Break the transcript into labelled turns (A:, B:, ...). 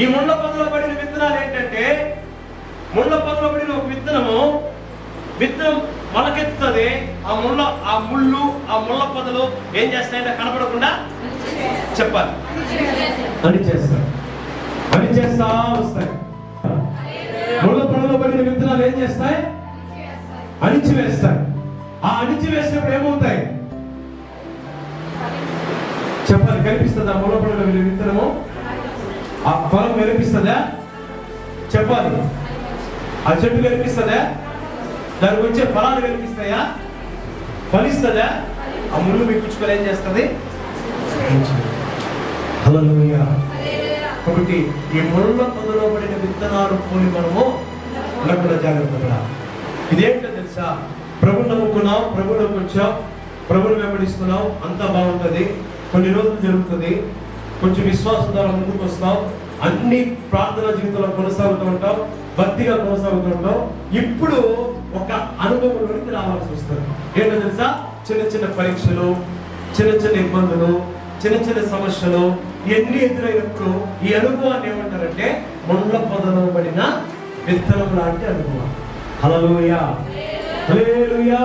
A: ఈ ముళ్ళ పొదలో పడిన విత్తనాలు ఏంటంటే, ముళ్ళ పొదలో పడిన ఒక విత్తనం మొలకెత్తుతుంది. ఆ ముళ్ళు ఆ ముళ్ళ పొదలు ఏం చేస్తాయంటే కనపడకుండా చెప్పాలి, అని చేస్తా వస్తాయి. ముళ్ళ పొదలో పడిన విత్తనాలు ఏం చేస్తాయి? అణిచివేస్తాయి. ఆ అణిచివేసినప్పుడు ఏమవుతాయి చెప్పాలి. కనిపిస్తుందా? ముళ్ళ పొదలో పడిన విత్తనము ఆ ఫలం కనిపిస్తుందా? చెప్పాలి. ఆ చెట్టు కనిపిస్తుందా? దానికి వచ్చే ఫలాలు కనిపిస్తాయా? ఫలిస్తుందా? ఆ ముళ్ళు మిక్కించుకొని ఏం చేస్తుంది? హల్లెలూయా. కాబట్టి ఈ ముళ్ళ పొదలో పడిన విత్తనాలు పోలి మనము ఉండకుండా జాగ్రత్తగా. ఇదేంటో తెలుసా? ప్రభుని నమ్ముకున్నావు, ప్రభులోకి వచ్చావు, ప్రభుని వెంబడిస్తున్నావు, అంతా బాగుంటుంది, కొన్ని రోజులు జరుగుతుంది, కొంచెం విశ్వాసం ద్వారా ముందుకు వస్తావు, అన్ని ప్రార్థన జీవితంలో కొనసాగుతూ ఉంటావు, భక్తిగా కొనసాగుతూ ఉంటావు. ఇప్పుడు ఒక అనుభవంలోనికి రావాల్సి వస్తుంది. ఏంటో తెలుసా? చిన్న చిన్న పరీక్షలు, చిన్న చిన్న ఇబ్బందులు, చిన్న చిన్న సమస్యలు ఎన్ని ఎదురైనప్పుడు ఈ అనుభవాన్ని ఏమంటారంటే ముళ్ళ పొదలో పడిన విత్తనం లాంటి అనుభవం. హల్లెలూయా, హల్లెలూయా.